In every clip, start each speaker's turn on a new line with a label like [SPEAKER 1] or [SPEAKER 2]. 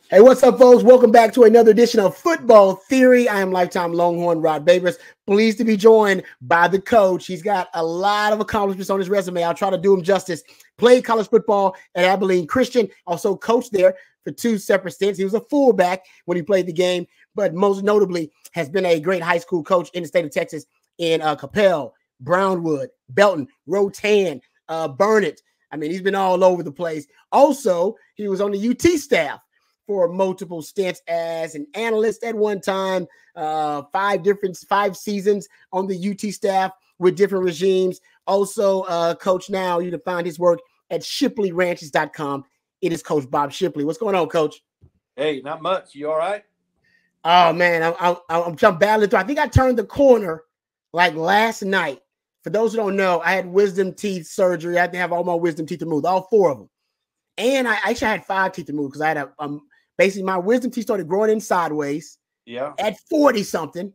[SPEAKER 1] Hey, what's up, folks? Welcome back to another edition of Football Theory. I am lifetime Longhorn Rod Babers. Pleased to be joined by the coach. He's got a lot of accomplishments on his resume. I'll try to do him justice. Played college football at Abilene Christian. Also coached there for 2 separate stints. He was a fullback when he played the game, but most notably has been a great high school coach in the state of Texas in Capel, Brownwood, Belton, Rotan, Burnett. I mean, he's been all over the place. Also, he was on the UT staff for multiple stints as an analyst at one time, 5 seasons on the UT staff with different regimes. Also, coach now, you can find his work at shipleyranches.com. It is Coach Bob Shipley. What's going on, Coach?
[SPEAKER 2] Hey, not much. You all right?
[SPEAKER 1] Oh, man, I'm battling through. I think I turned the corner like last night. For those who don't know, I had wisdom teeth surgery. I had to have all my wisdom teeth removed, all 4 of them. And I actually had 5 teeth removed because I had basically my wisdom teeth started growing in sideways at 40-something,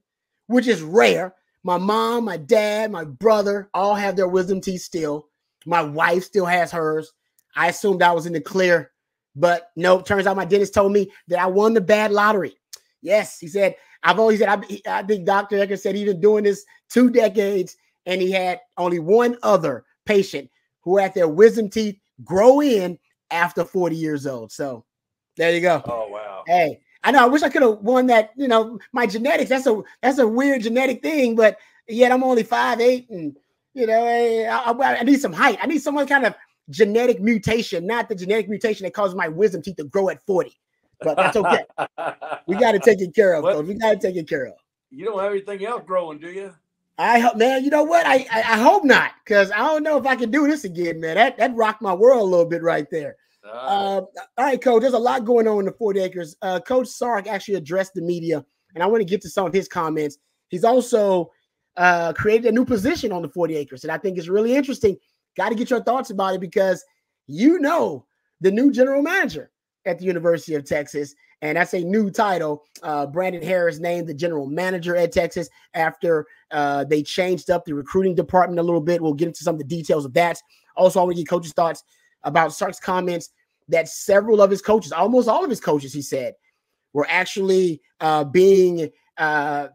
[SPEAKER 1] which is rare. My mom, my dad, my brother all have their wisdom teeth still. My wife still has hers. I assumed I was in the clear, but no, turns out my dentist told me that I won the bad lottery. Yes, he said, I think Dr. Ecker said he's been doing this 2 decades, and he had only one other patient who had their wisdom teeth grow in after 40 years old. So there you go.
[SPEAKER 2] Oh, wow.
[SPEAKER 1] Hey, I know. I wish I could have won that. You know, my genetics. That's a weird genetic thing. But yet I'm only 5'8", and you know, I need some height. I need some kind of genetic mutation, not the genetic mutation that causes my wisdom teeth to grow at 40. But that's okay. We got to take it care of, Coach. We got to take it care of.
[SPEAKER 2] You don't have anything else growing, do you?
[SPEAKER 1] I hope, man. You know what? I hope not, because I don't know if I can do this again, man. That rocked my world a little bit right there. All right, Coach, there's a lot going on in the 40 acres. Coach Sark actually addressed the media, and I want to get to some of his comments. He's also created a new position on the 40 acres, and I think it's really interesting. Got to get your thoughts about it because you know the new general manager at the University of Texas, and that's a new title. Brandon Harris named the general manager at Texas after they changed up the recruiting department a little bit. We'll get into some of the details of that. Also, I want to get Coach's thoughts about Sark's comments that several of his coaches, almost all of his coaches, he said, were actually trying to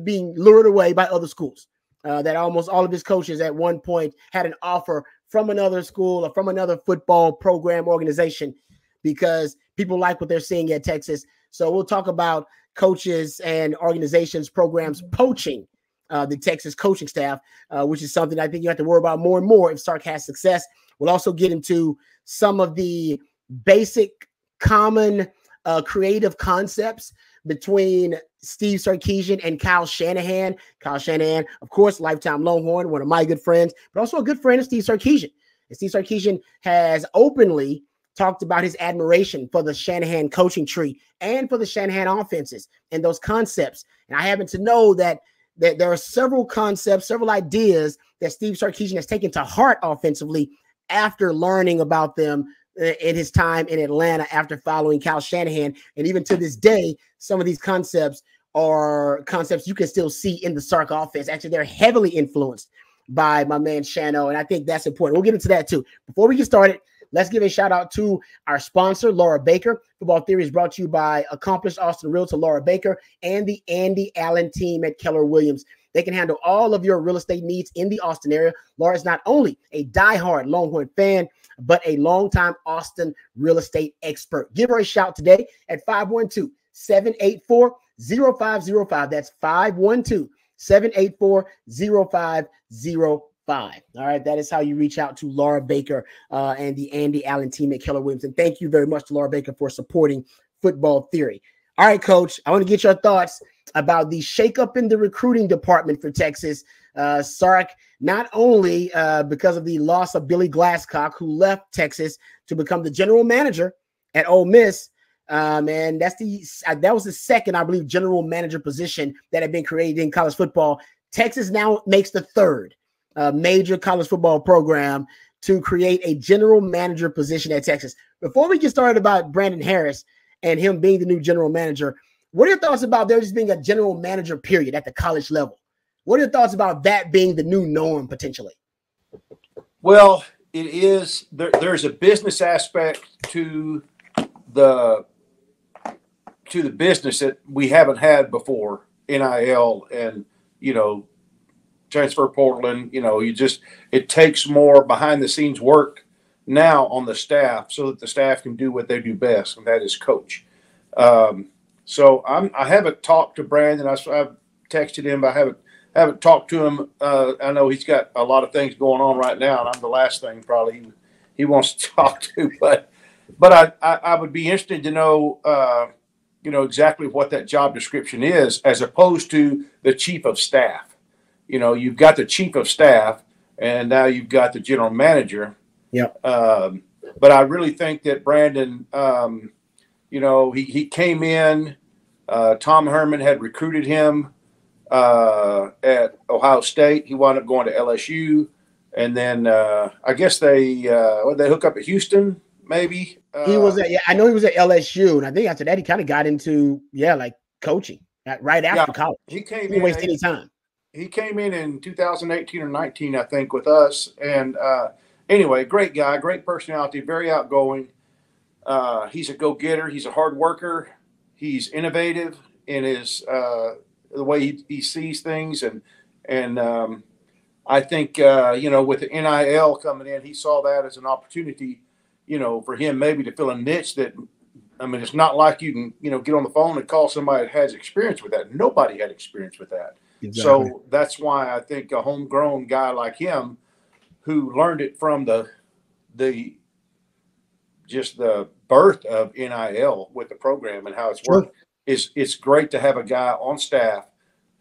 [SPEAKER 1] be lured away by other schools. That almost all of his coaches at one point had an offer from another school or from another football program organization because people like what they're seeing at Texas. So we'll talk about coaches and organizations, programs poaching the Texas coaching staff, which is something I think you have to worry about more and more if Sark has success. We'll also get into some of the basic common creative concepts between Steve Sarkisian and Kyle Shanahan. Kyle Shanahan, of course, lifetime Longhorn, one of my good friends, but also a good friend of Steve Sarkisian. And Steve Sarkisian has openly talked about his admiration for the Shanahan coaching tree and for the Shanahan offenses and those concepts. And I happen to know that there are several concepts, several ideas that Steve Sarkisian has taken to heart offensively after learning about them in his time in Atlanta after following Kyle Shanahan. And even to this day, some of these concepts are concepts you can still see in the Sark offense. Actually, they're heavily influenced by my man Shano, and I think that's important. We'll get into that too. Before we get started, let's give a shout out to our sponsor, Laura Baker. Football Theory is brought to you by accomplished Austin realtor Laura Baker and the Andy Allen team at Keller Williams. They can handle all of your real estate needs in the Austin area. Laura is not only a diehard Longhorn fan, but a longtime Austin real estate expert. Give her a shout today at 512-784-0505. That's 512-784-0505. All right, that is how you reach out to Laura Baker and the Andy Allen team at Keller Williams. And thank you very much to Laura Baker for supporting Football Theory. All right, Coach, I want to get your thoughts about the shakeup in the recruiting department for Texas. Sark, not only because of the loss of Billy Glasscock, who left Texas to become the general manager at Ole Miss, and that was the second, I believe, general manager position that had been created in college football. Texas now makes the third major college football program to create a general manager position at Texas. Before we get started about Brandon Harris and him being the new general manager, what are your thoughts about there just being a general manager period at the college level? What are your thoughts about that being the new norm potentially?
[SPEAKER 2] Well, it is. There's a business aspect to the to the business that we haven't had before, NIL and, transfer portal. And, it takes more behind the scenes work now on the staff so that the staff can do what they do best, and that is coach. So I haven't talked to Brandon. I've texted him, but I haven't talked to him. I know he's got a lot of things going on right now, and I'm the last thing probably he wants to talk to. But I would be interested to know, exactly what that job description is, as opposed to the chief of staff. You've got the chief of staff, and now you've got the general manager.
[SPEAKER 1] Yeah.
[SPEAKER 2] But I really think that Brandon, he came in. Tom Herman had recruited him at Ohio State. He wound up going to LSU, and then I guess they hook up at Houston. Maybe
[SPEAKER 1] he was at, I know he was at LSU, and I think after that he kind of got into like coaching right after college.
[SPEAKER 2] He came
[SPEAKER 1] didn't waste any time.
[SPEAKER 2] He came in 2018 or 19, I think, with us. And anyway, great guy, great personality, very outgoing. He's a go-getter. He's a hard worker. He's innovative in his the way he sees things, and I think with the NIL coming in, he saw that as an opportunity. For him maybe to fill a niche that, it's not like you can, get on the phone and call somebody that has experience with that. Nobody had experience with that. Exactly. So that's why I think a homegrown guy like him, who learned it from the birth of NIL with the program and how it's worked, it's great to have a guy on staff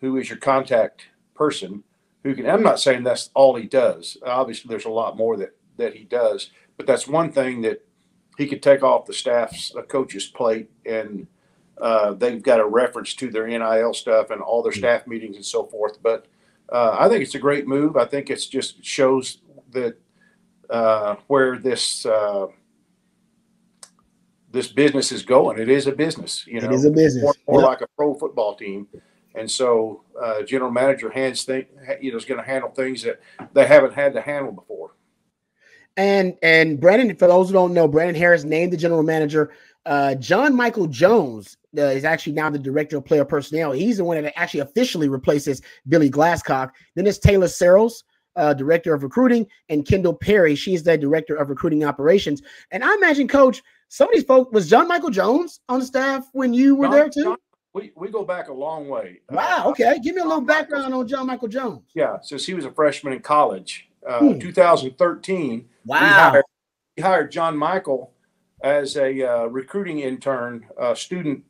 [SPEAKER 2] who is your contact person who can. I'm not saying that's all he does. Obviously, there's a lot more that he does. But that's one thing that he could take off the coach's plate, and they've got a reference to their NIL stuff and all their staff meetings and so forth. But I think it's a great move. I think it's just shows that where this business is going. It is a business. It
[SPEAKER 1] is a business.
[SPEAKER 2] More like a pro football team. And so general manager is going to handle things that they haven't had to handle before.
[SPEAKER 1] And Brandon, for those who don't know, Brandon Harris named the general manager. John Michael Jones is actually now the director of player personnel. He's the one that actually officially replaces Billy Glasscock. Then it's Taylor Searles, director of recruiting, and Kendall Perry. She's the director of recruiting operations. And I imagine, Coach, some of these folks, was John Michael Jones on the staff when you were there too?
[SPEAKER 2] We go back a long way.
[SPEAKER 1] Wow. Okay. Give me a little background on John Michael Jones.
[SPEAKER 2] Yeah. Since he was a freshman in college, 2013.
[SPEAKER 1] Wow.
[SPEAKER 2] We hired John Michael as a recruiting intern, a student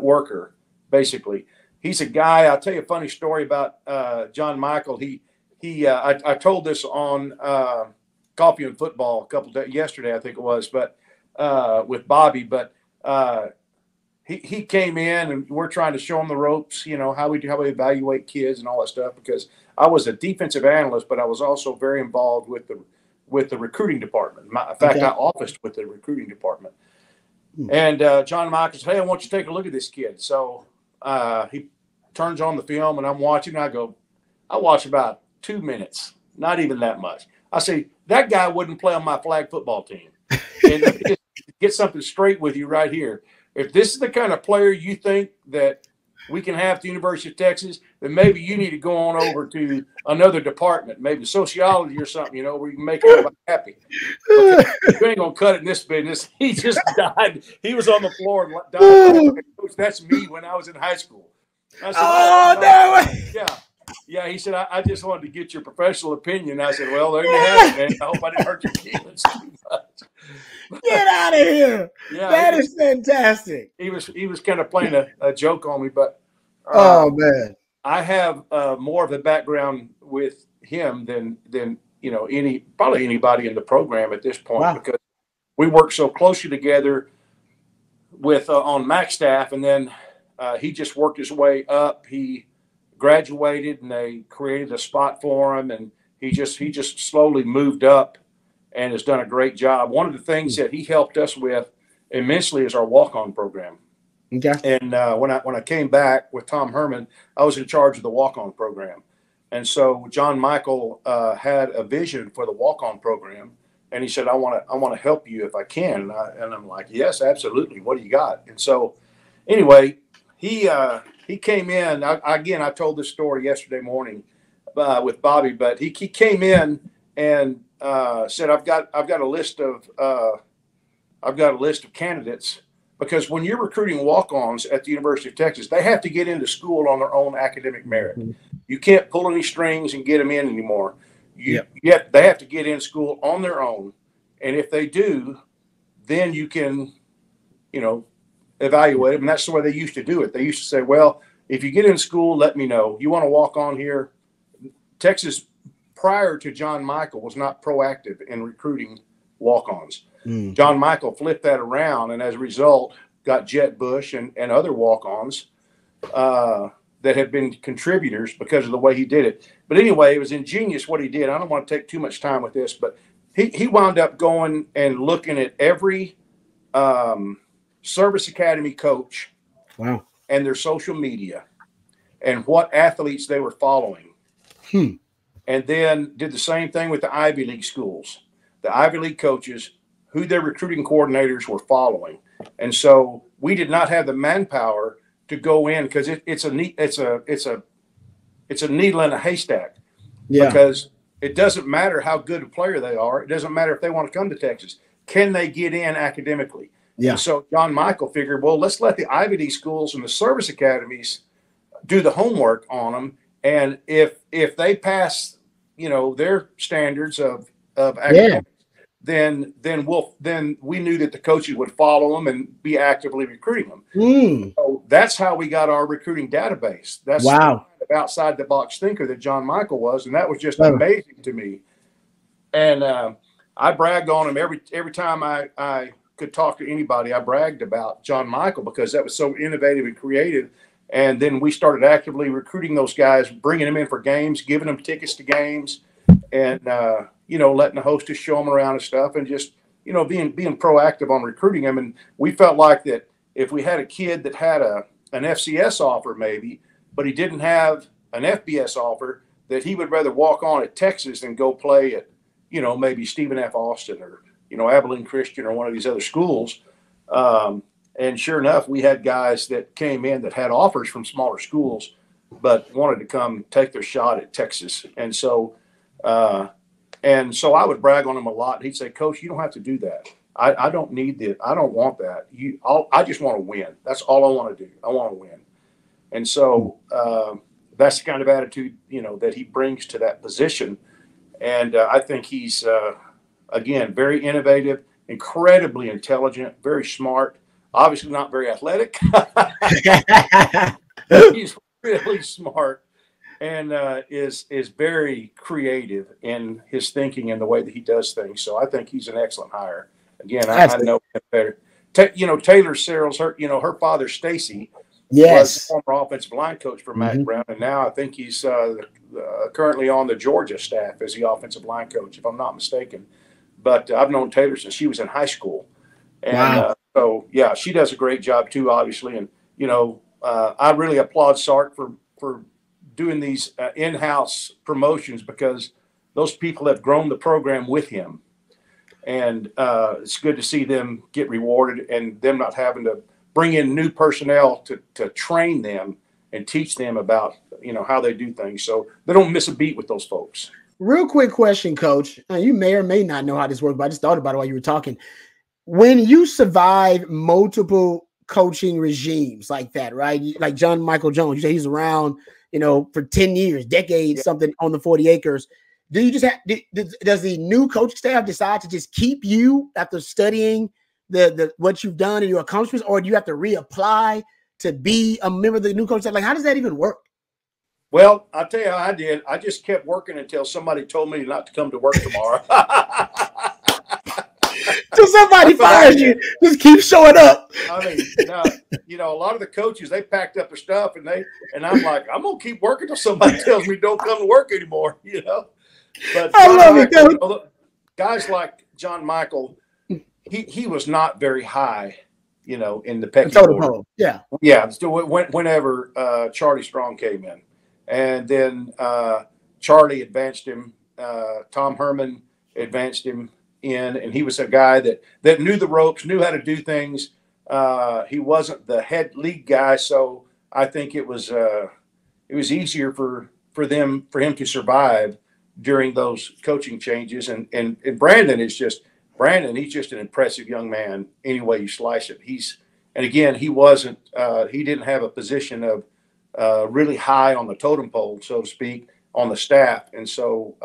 [SPEAKER 2] worker, basically. He's a guy. I'll tell you a funny story about John Michael. I told this on Coffee and Football yesterday, I think it was, but with Bobby. But he came in, and we're trying to show him the ropes, how we evaluate kids and all that stuff, because I was a defensive analyst, but I was also very involved with the recruiting department. In fact, I officed with the recruiting department. And John Michael said, "Hey, I want you to take a look at this kid." So he turns on the film, and I'm watching. I watch about 2 minutes, not even that much. I say, that guy wouldn't play on my flag football team. And let me just get something straight with you right here. If this is the kind of player you think that we can have at the University of Texas, then maybe you need to go on over to another department, maybe sociology or something, where you can make everybody happy. You ain't going to cut it in this business. He just died. He was on the floor and died. Coach, that's me when I was in high school. I said, no. Yeah. He said, I just wanted to get your professional opinion. I said, well, there you have it, man. I hope I didn't hurt your feelings too much.
[SPEAKER 1] Get out of here. Yeah, that is fantastic.
[SPEAKER 2] He was kind of playing a joke on me, but
[SPEAKER 1] oh man,
[SPEAKER 2] I have more of a background with him than probably anybody in the program at this point. Wow. Because we work so closely together with on Mac's staff, and then he just worked his way up. He graduated, and they created a spot for him, and he just slowly moved up and has done a great job. One of the things that he helped us with immensely is our walk-on program.
[SPEAKER 1] Okay.
[SPEAKER 2] And when I came back with Tom Herman, I was in charge of the walk-on program. And so John Michael had a vision for the walk-on program, And he said, I want to help you if I can. And I'm like, yes, absolutely. What do you got? And so anyway, he came in. I told this story yesterday morning with Bobby, but he came in and said, I've got a list of candidates, because when you're recruiting walk-ons at the University of Texas, they have to get into school on their own academic merit. You can't pull any strings and get them in anymore. They have to get in school on their own. And if they do, then you can, evaluate them. And that's the way they used to do it. They used to say, well, if you get in school, let me know. You want to walk on here? Texas, prior to John Michael, was not proactive in recruiting walk-ons. John Michael flipped that around, and as a result, got Jet Bush and other walk-ons that have been contributors because of the way he did it. But anyway, it was ingenious what he did. I don't want to take too much time with this, but he wound up going and looking at every service academy coach
[SPEAKER 1] and
[SPEAKER 2] their social media and what athletes they were following. And then did the same thing with the Ivy League schools, the Ivy League coaches, who their recruiting coordinators were following. And so we did not have the manpower to go in, because it's a needle in a haystack. Because it doesn't matter how good a player they are. It doesn't matter if they want to come to Texas. Can they get in academically? And so John Michael figured, well, let's let the Ivy League schools and the service academies do the homework on them. And if they pass, their standards of academics, then we knew that the coaches would follow them and be actively recruiting them. So that's how we got our recruiting database. That's the kind of outside the box thinker that John Michael was, and that was just amazing to me. And I bragged on him every time I could talk to anybody. I bragged about John Michael because that was so innovative and creative. And then we started actively recruiting those guys, bringing them in for games, giving them tickets to games, and letting the hostess show them around and stuff, and just being proactive on recruiting them. And we felt like that if we had a kid that had an FCS offer maybe, but he didn't have an FBS offer, that he would rather walk on at Texas than go play at maybe Stephen F. Austin or Abilene Christian or one of these other schools. And sure enough, we had guys that came in that had offers from smaller schools, but wanted to come take their shot at Texas. And so I would brag on him a lot. He'd say, Coach, you don't have to do that. I don't need that. I don't want that. I just want to win. That's all I want to do. I want to win. And so that's the kind of attitude, that he brings to that position. And I think he's, again, very innovative, incredibly intelligent, very smart, obviously not very athletic. He's really smart. And is very creative in his thinking and the way that he does things. So I think he's an excellent hire. Again, I know him better. Taylor Searles, her father Stacy, was the former offensive line coach for Mack Brown, and now I think he's currently on the Georgia staff as the offensive line coach, if I'm not mistaken. But I've known Taylor since she was in high school, and so she does a great job too, obviously. And I really applaud Sark for doing these in-house promotions, because those people have grown the program with him. And it's good to see them get rewarded and them not having to bring in new personnel to train them and teach them about, how they do things. So they don't miss a beat with those folks.
[SPEAKER 1] Real quick question, Coach. You may or may not know how this works, but I just thought about it while you were talking. When you survive multiple coaching regimes like that, right? Like John Michael Jones, you say he's around, for 10 years, decades, something on the 40 acres. Do you just have, does the new coaching staff decide to just keep you after studying the what you've done and your accomplishments, or do you have to reapply to be a member of the new coaching staff? Like, how does that even work?
[SPEAKER 2] Well, I'll tell you how I did. I just kept working until somebody told me not to come to work tomorrow.
[SPEAKER 1] So somebody fires you, just keep showing up.
[SPEAKER 2] I mean, a lot of the coaches, they packed up their stuff and I'm like, I'm gonna keep working till somebody tells me don't come to work anymore. But
[SPEAKER 1] I love it, Coach.
[SPEAKER 2] Guys like John Michael, he was not very high, in the pecking order. Yeah. So whenever Charlie Strong came in, and then Charlie advanced him, Tom Herman advanced him. in, and he was a guy that knew the ropes, knew how to do things. He wasn't the head league guy, so I think it was easier for him to survive during those coaching changes. And Brandon he's just an impressive young man any way you slice it. And again, he didn't have a position of really high on the totem pole, so to speak, on the staff. And so,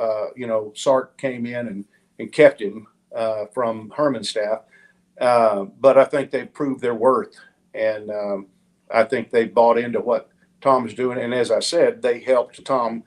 [SPEAKER 2] Sark came in and kept him from Herman's staff. But I think they've proved their worth. And I think they bought into what Tom is doing. And as I said, they helped Tom.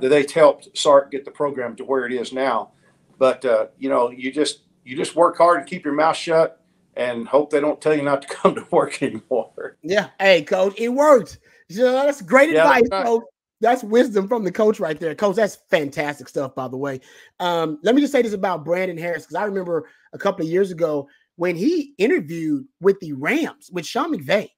[SPEAKER 2] They helped Sark get the program to where it is now. But, you just work hard and keep your mouth shut and hope they don't tell you not to come to work anymore.
[SPEAKER 1] Yeah. Hey, Coach, it worked. That's great advice, right. Coach. That's wisdom from the coach right there. Coach, that's fantastic stuff, by the way. Let me just say this about Brandon Harris, because I remember a couple of years ago when he interviewed with the Rams with Sean McVay.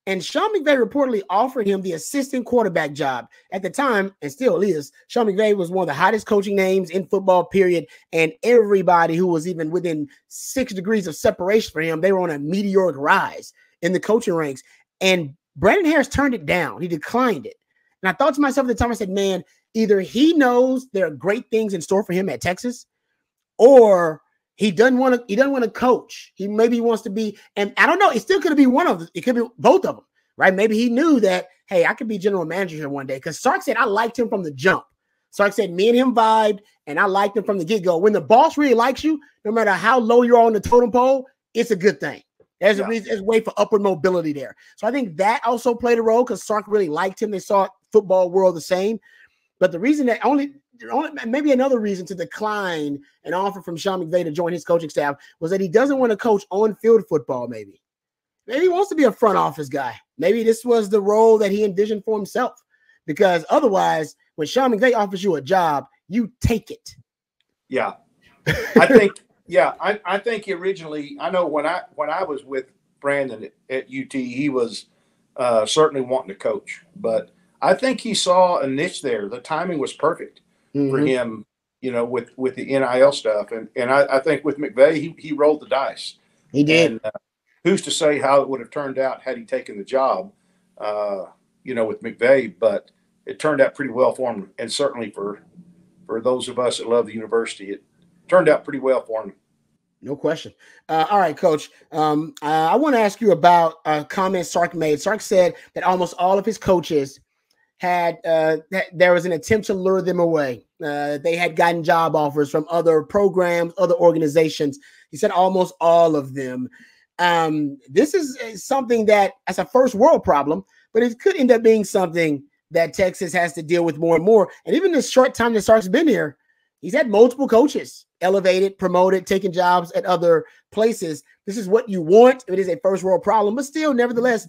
[SPEAKER 1] And Sean McVay reportedly offered him the assistant quarterback job at the time, and still is. Sean McVay was one of the hottest coaching names in football, period. And everybody who was even within 6 degrees of separation for him, they were on a meteoric rise in the coaching ranks. And Brandon Harris turned it down. He declined it. And I thought to myself at the time, I said, man, either he knows there are great things in store for him at Texas, or he doesn't want to coach. He maybe wants to be, and I don't know. It still could be one of them. It could be both of them, right? Maybe he knew that, hey, I could be general manager here one day. Because Sark said I liked him from the jump. Sark said me and him vibed, and I liked him from the get-go. When the boss really likes you, no matter how low you're on the totem pole, it's a good thing. There's a reason, there's a way for upward mobility there. So I think that also played a role because Sark really liked him. They saw football world the same. But the reason that maybe another reason to decline an offer from Sean McVay to join his coaching staff was that he doesn't want to coach on-field football. Maybe he wants to be a front office guy. Maybe this was the role that he envisioned for himself. Because otherwise, when Sean McVay offers you a job, you take it.
[SPEAKER 2] Yeah, I think. Yeah, I think originally, I know when I was with Brandon at UT, he was certainly wanting to coach, but I think he saw a niche there. The timing was perfect for him, with the NIL stuff. And I think with McVay, he rolled the dice.
[SPEAKER 1] He did.
[SPEAKER 2] And who's to say how it would have turned out had he taken the job, with McVay, but it turned out pretty well for him. And certainly for those of us that love the university, it turned out pretty well for him.
[SPEAKER 1] No question. All right, Coach. I want to ask you about a comment Sark made. Sark said that almost all of his coaches had that there was an attempt to lure them away. They had gotten job offers from other programs, other organizations. He said almost all of them. This is something that as a first world problem, but it could end up being something that Texas has to deal with more and more. And even the short time that Sark's been here, he's had multiple coaches elevated, promoted, taking jobs at other places. This is what you want. It is a first world problem, but still, nevertheless,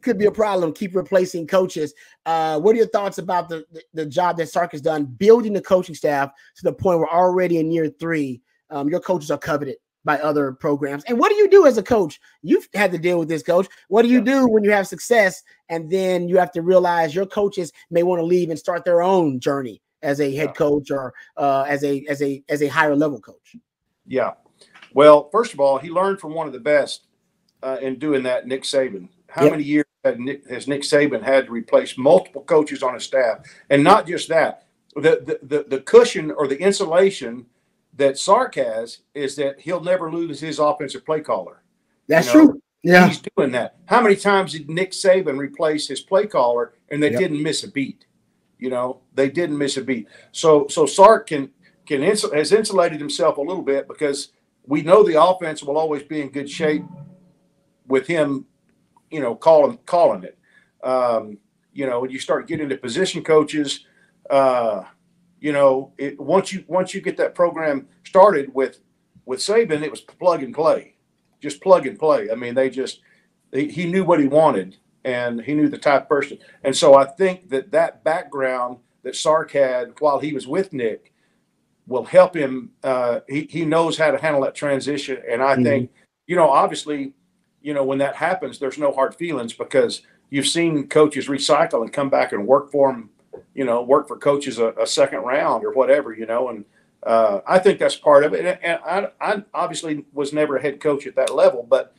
[SPEAKER 1] could be a problem. Keep replacing coaches. What are your thoughts about the job that Sark has done building the coaching staff to the point where already in year 3, your coaches are coveted by other programs? And what do you do as a coach? You've had to deal with this, Coach. What do you do when you have success and then you have to realize your coaches may want to leave and start their own journey as a head coach or as a higher level coach?
[SPEAKER 2] Yeah. Well, first of all, he learned from one of the best in doing that, Nick Saban. How many years has Nick Saban had to replace multiple coaches on his staff? And not just that, the cushion or the insulation that Sark has is that he'll never lose his offensive play caller.
[SPEAKER 1] That's true. Yeah.
[SPEAKER 2] He's doing that. How many times did Nick Saban replace his play caller and they didn't miss a beat? They didn't miss a beat. So Sark has insulated himself a little bit because we know the offense will always be in good shape with him, calling it. When you start getting into position coaches, once you get that program started with Saban, it was plug and play, just plug and play. I mean, he knew what he wanted. And he knew the type of person. And so I think that background that Sark had while he was with Nick will help him. He knows how to handle that transition. And I think, obviously, when that happens, there's no hard feelings because you've seen coaches recycle and come back and work for them, work for coaches a second round or whatever, and I think that's part of it. And I obviously was never a head coach at that level, but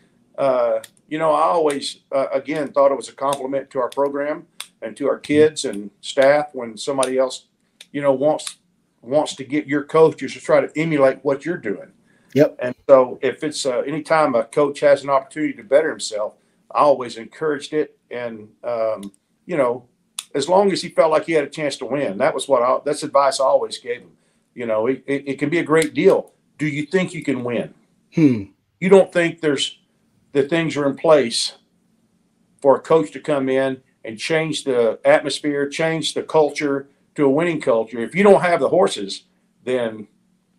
[SPEAKER 2] you know, I always, again, thought it was a compliment to our program and to our kids and staff when somebody else, you know, wants to get your coaches to try to emulate what you're doing.
[SPEAKER 1] Yep.
[SPEAKER 2] And so if it's anytime a coach has an opportunity to better himself, I always encouraged it. And, you know, as long as he felt like he had a chance to win, that's advice I always gave him. You know, it can be a great deal. Do you think you can win? You don't think the things are in place for a coach to come in and change the atmosphere, change the culture to a winning culture. If you don't have the horses, then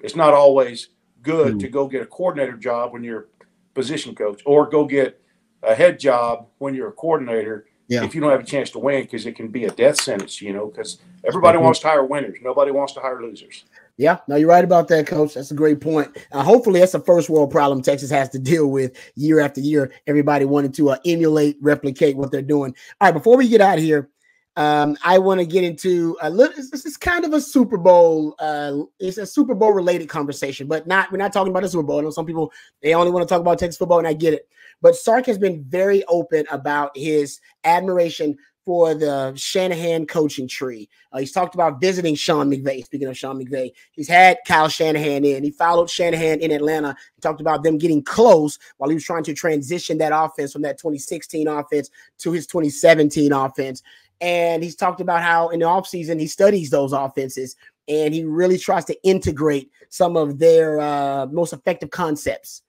[SPEAKER 2] it's not always good to go get a coordinator job when you're a position coach, or go get a head job when you're a coordinator. Yeah. If you don't have a chance to win, because it can be a death sentence, you know, because everybody wants to hire winners. Nobody wants to hire losers.
[SPEAKER 1] Yeah, no, you're right about that, Coach. That's a great point. Hopefully that's a first world problem Texas has to deal with year after year. Everybody wanted to emulate, replicate what they're doing. All right, before we get out of here, I want to get into a little. This is kind of a Super Bowl. It's a Super Bowl related conversation, but we're not talking about the Super Bowl. I know some people, they only want to talk about Texas football, and I get it. But Sark has been very open about his admiration for the Shanahan coaching tree. He's talked about visiting Sean McVay. Speaking of Sean McVay, he's had Kyle Shanahan in. He followed Shanahan in Atlanta. He talked about them getting close while he was trying to transition that offense from that 2016 offense to his 2017 offense. And he's talked about how in the offseason he studies those offenses and he really tries to integrate some of their most effective concepts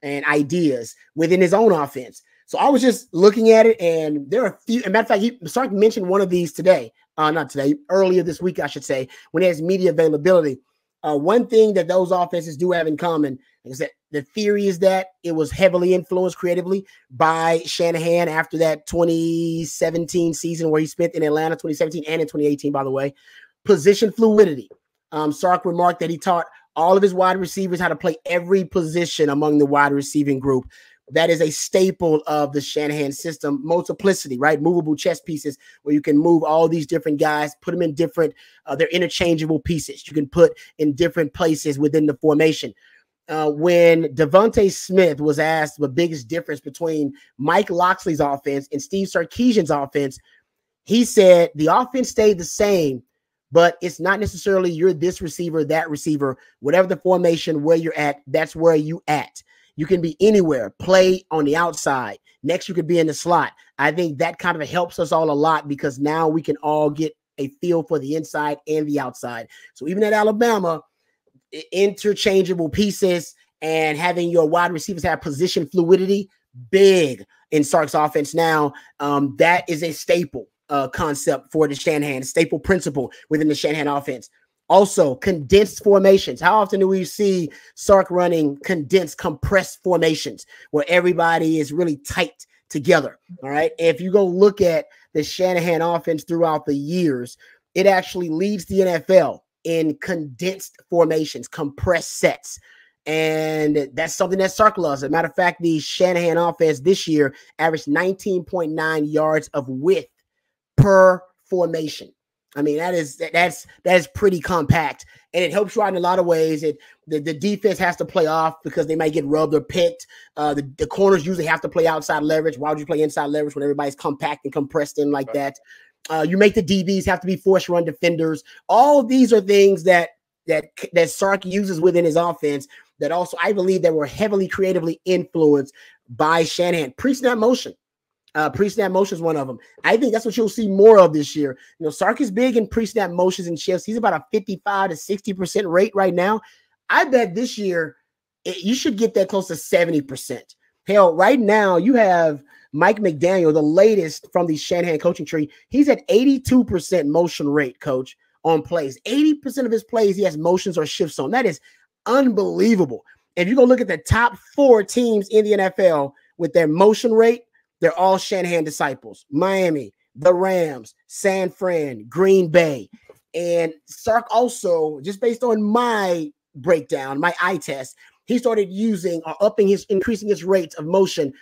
[SPEAKER 1] and ideas within his own offense. So I was just looking at it, and there are a few. As a matter of fact, Sark mentioned one of these today. Not today, earlier this week, I should say, when he has media availability. One thing that those offenses do have in common is that the theory is that it was heavily influenced creatively by Shanahan after that 2017 season where he spent in Atlanta, 2017 and in 2018, by the way. Position fluidity. Sark remarked that he taught all of his wide receivers how to play every position among the wide receiving group. That is a staple of the Shanahan system. Multiplicity, right? Movable chess pieces where you can move all these different guys, put them in different, they're interchangeable pieces. You can put in different places within the formation. When Devontae Smith was asked the biggest difference between Mike Loxley's offense and Steve Sarkisian's offense, he said the offense stayed the same, but it's not necessarily you're this receiver, that receiver, whatever the formation where you're at, that's where you at. You can be anywhere, play on the outside. Next, you could be in the slot. I think that kind of helps us all a lot because now we can all get a feel for the inside and the outside. So even at Alabama, interchangeable pieces and having your wide receivers have position fluidity, big in Sark's offense now. That is a staple concept for the Shanahan, staple principle within the Shanahan offense. Also, condensed formations. How often do we see Sark running condensed, compressed formations where everybody is really tight together? All right. If you go look at the Shanahan offense throughout the years, it actually leads the NFL in condensed formations, compressed sets. And that's something that Sark loves. As a matter of fact, the Shanahan offense this year averaged 19.9 yards of width per formation. I mean, that's pretty compact, and it helps you out in a lot of ways. The defense has to play off because they might get rubbed or picked. The corners usually have to play outside leverage. Why would you play inside leverage when everybody's compact and compressed in like that? You make the DBs have to be force run defenders. All of these are things that Sark uses within his offense that also I believe that were heavily creatively influenced by Shanahan. Pre-snap motion. Pre-snap motion is one of them. I think that's what you'll see more of this year. You know, Sark is big in pre-snap motions and shifts. He's about a 55 to 60% rate right now. I bet this year you should get that close to 70%. Hell, right now you have Mike McDaniel, the latest from the Shanahan coaching tree. He's at 82% motion rate, coach, on plays. 80% of his plays, he has motions or shifts on. That is unbelievable. If you go look at the top 4 teams in the NFL with their motion rate, they're all Shanahan disciples. Miami, the Rams, San Fran, Green Bay. And Sark also, just based on my breakdown, my eye test, he started using or increasing his rates of motion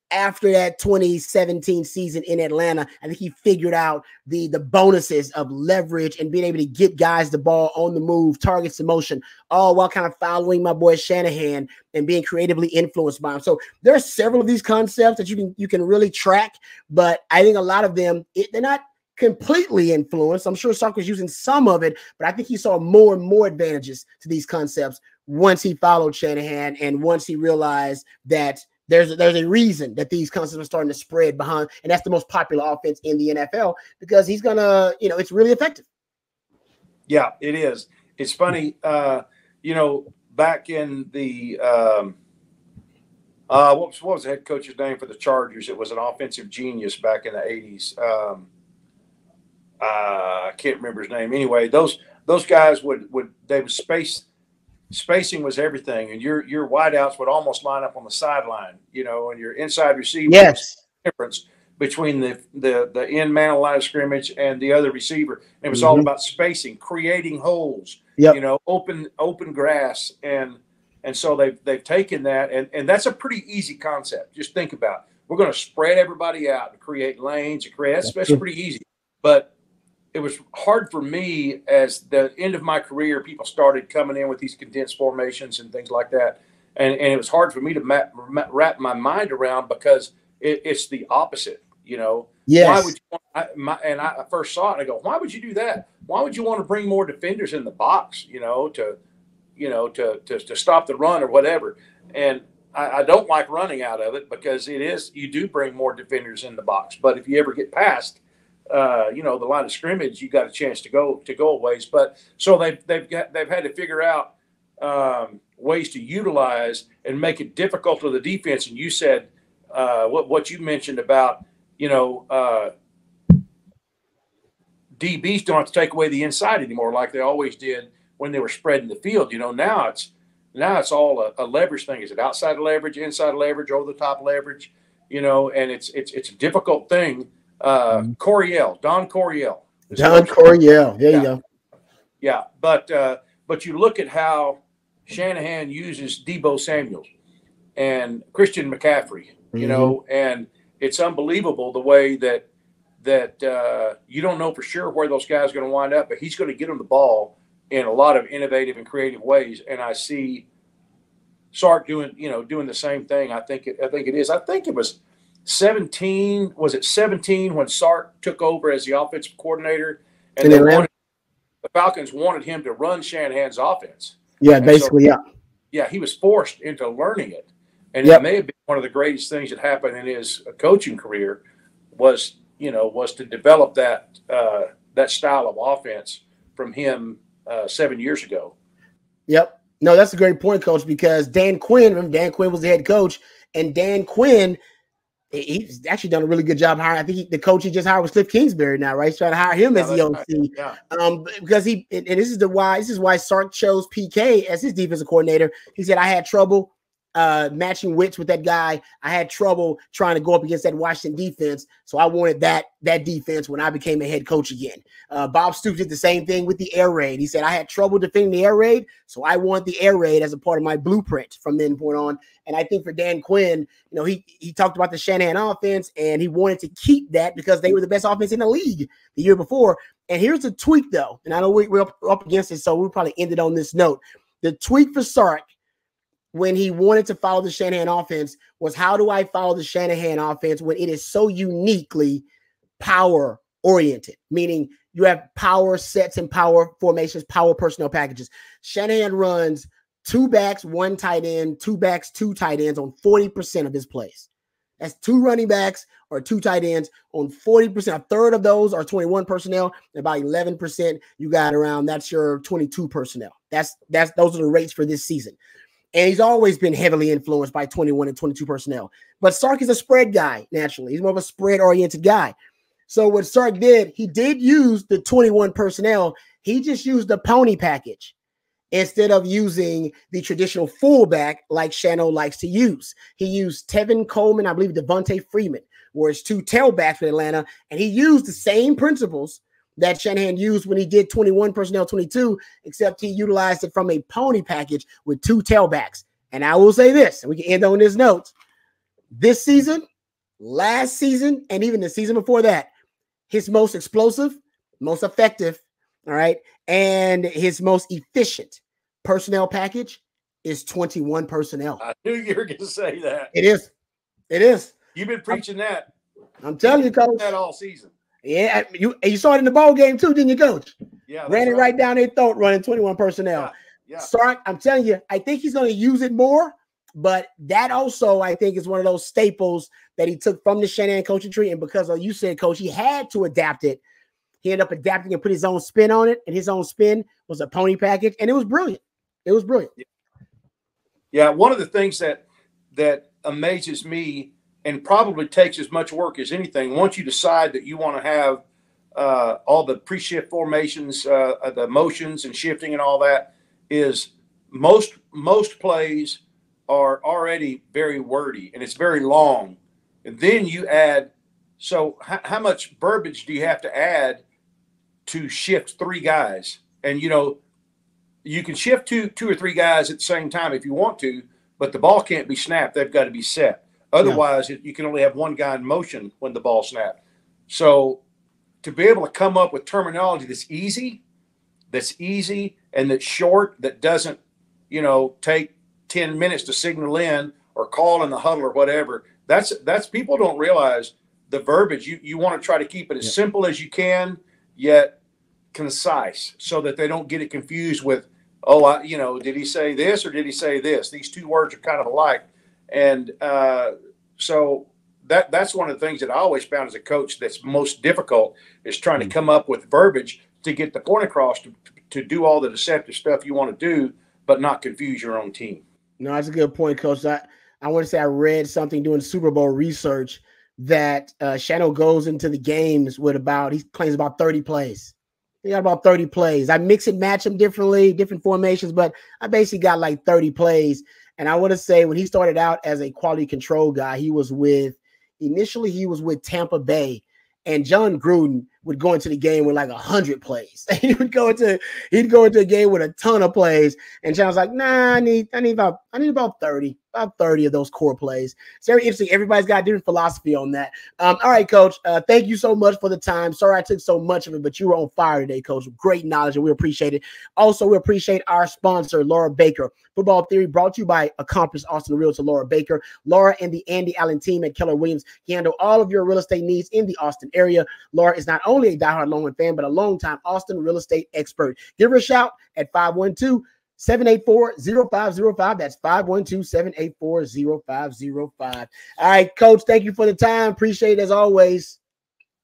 [SPEAKER 1] after that 2017 season in Atlanta, I think he figured out the bonuses of leverage and being able to get guys the ball on the move, targets in motion, all while kind of following my boy Shanahan and being creatively influenced by him. So there are several of these concepts that you can really track, but I think a lot of them, they're not completely influenced. I'm sure Sark was using some of it, but I think he saw more and more advantages to these concepts once he followed Shanahan and once he realized that there's a reason that these concepts are starting to spread behind, and that's the most popular offense in the NFL because he's gonna, it's really effective.
[SPEAKER 2] Yeah, it is. It's funny, back in the what was the head coach's name for the Chargers? It was an offensive genius back in the 80s. I can't remember his name. Anyway, those guys would spacing was everything, and your wideouts would almost line up on the sideline, and your inside receiver.
[SPEAKER 1] Yes.
[SPEAKER 2] Difference between the end man line of scrimmage and the other receiver. And it was all about spacing, creating holes, open grass, and so they've taken that, and that's a pretty easy concept. Just think about it. We're going to spread everybody out and create lanes and that's pretty easy. But it was hard for me as the end of my career, people started coming in with these condensed formations and things like that. And it was hard for me to wrap my mind around because it's the opposite, Yes. Why would you I first saw it and I go, why would you do that? Why would you want to bring more defenders in the box, to stop the run or whatever? And I don't like running out of it because you do bring more defenders in the box. But if you ever get past the line of scrimmage, you got a chance to go a ways. But so they've had to figure out ways to utilize and make it difficult for the defense. And you said what you mentioned about DBs don't have to take away the inside anymore like they always did when they were spreading the field. Now it's all a leverage thing. Is it outside leverage, inside leverage, over the top leverage? And it's a difficult thing. Don Coryell.
[SPEAKER 1] Don Coryell. There you go.
[SPEAKER 2] Yeah. But you look at how Shanahan uses Deebo Samuel and Christian McCaffrey, and it's unbelievable the way that you don't know for sure where those guys are going to wind up, but he's going to get them the ball in a lot of innovative and creative ways. And I see Sark doing the same thing. I think it is. I think it was 17. Was it 17 when Sark took over as the offensive coordinator, and the Falcons wanted him to run Shanahan's offense?
[SPEAKER 1] Yeah, basically,
[SPEAKER 2] yeah. He was forced into learning it, and it may have been one of the greatest things that happened in his coaching career was to develop that style of offense from him 7 years ago.
[SPEAKER 1] Yep. No, that's a great point, Coach, because Dan Quinn was the head coach, and Dan Quinn, he's actually done a really good job hiring. I think the coach he just hired was Cliff Kingsbury now, right? He's trying to hire him as the OC. Right. Yeah. Because this is why Sark chose PK as his defensive coordinator. He said, I had trouble matching wits with that guy. I had trouble trying to go up against that Washington defense. So I wanted that defense when I became a head coach again. Bob Stoops did the same thing with the air raid. He said, I had trouble defending the air raid. So I want the air raid as a part of my blueprint from then point on. And I think for Dan Quinn, he talked about the Shanahan offense and he wanted to keep that because they were the best offense in the league the year before. And here's the tweak though. And I know we're up against it. So we'll probably end it on this note. The tweak for Sark, when he wanted to follow the Shanahan offense, was how do I follow the Shanahan offense when it is so uniquely power oriented, meaning you have power sets and power formations, power personnel packages. Shanahan runs 2 backs, 1 tight end, 2 backs, 2 tight ends on 40% of his plays. That's 2 running backs or 2 tight ends on 40%. A third of those are 21 personnel. And about 11% you got around, that's your 22 personnel. Those are the rates for this season. And he's always been heavily influenced by 21 and 22 personnel. But Sark is a spread guy, naturally. He's more of a spread-oriented guy. So what Sark did, he did use the 21 personnel. He just used the pony package instead of using the traditional fullback like Shano likes to use. He used Tevin Coleman, I believe Devontae Freeman, were his 2 tailbacks for Atlanta. And he used the same principles that Shanahan used when he did 21 personnel, 22, except he utilized it from a pony package with 2 tailbacks. And I will say this, and we can end on this note. This season, last season and even the season before that, his most explosive, most effective, all right, and his most efficient personnel package is 21 personnel.
[SPEAKER 2] I knew you were going to say that.
[SPEAKER 1] It is. It is.
[SPEAKER 2] You've been preaching that.
[SPEAKER 1] I'm telling you, Coach.
[SPEAKER 2] That all season.
[SPEAKER 1] Yeah, you saw it in the bowl game too, didn't you, Coach?
[SPEAKER 2] Yeah,
[SPEAKER 1] ran it right down their throat, running 21 personnel.
[SPEAKER 2] Yeah.
[SPEAKER 1] Sark, I'm telling you, I think he's going to use it more, but that also, I think, is one of those staples that he took from the Shanahan coaching tree. And because, like you said, Coach, he had to adapt it. He ended up adapting and put his own spin on it, and his own spin was a pony package, and it was brilliant. It was brilliant.
[SPEAKER 2] Yeah, one of the things that amazes me and probably takes as much work as anything, once you decide that you want to have all the pre-shift formations, the motions and shifting and all that, is most plays are already very wordy and it's very long. And then you add, so how much verbiage do you have to add to shift three guys? And, you know, you can shift two or three guys at the same time if you want to, but the ball can't be snapped. They've got to be set. Otherwise, you can only have one guy in motion when the ball snapped. So to be able to come up with terminology that's easy, and that's short, that doesn't, you know, take 10 minutes to signal in or call in the huddle or whatever, that's people don't realize the verbiage. You want to try to keep it as simple as you can, yet concise, so that they don't get it confused with, did he say this or did he say this? These two words are kind of alike. And so that's one of the things that I always found as a coach that's most difficult, is trying to come up with verbiage to get the point across to do all the deceptive stuff you want to do, but not confuse your own team.
[SPEAKER 1] No, that's a good point, Coach. I want to say I read something doing Super Bowl research that Shanahan goes into the games with he claims about 30 plays. He got about 30 plays. I mix and match them differently, different formations, but I basically got like 30 plays. And I want to say when he started out as a quality control guy, initially he was with Tampa Bay, and John Gruden would go into the game with like 100 plays. He'd go into a game with a ton of plays. And John was like, nah, I need about 30 of those core plays. It's very interesting. Everybody's got a different philosophy on that. All right, Coach. Thank you so much for the time. Sorry I took so much of it, but you were on fire today, Coach. Great knowledge, and we appreciate it. Also, we appreciate our sponsor, Laura Baker. Football Theory brought to you by accomplished Austin Realtor Laura Baker. Laura and the Andy Allen team at Keller Williams handle all of your real estate needs in the Austin area. Laura is not only a diehard Longhorn fan, but a longtime Austin real estate expert. Give her a shout at 512-784-0505. That's 512-784-0505. All right, Coach, thank you for the time. Appreciate it as always.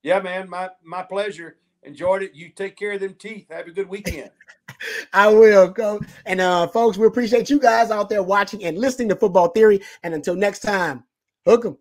[SPEAKER 2] Yeah, man, my pleasure. Enjoyed it. You take care of them teeth. Have a good weekend.
[SPEAKER 1] I will, Coach. And folks, we appreciate you guys out there watching and listening to Football Theory. And until next time, hook 'em.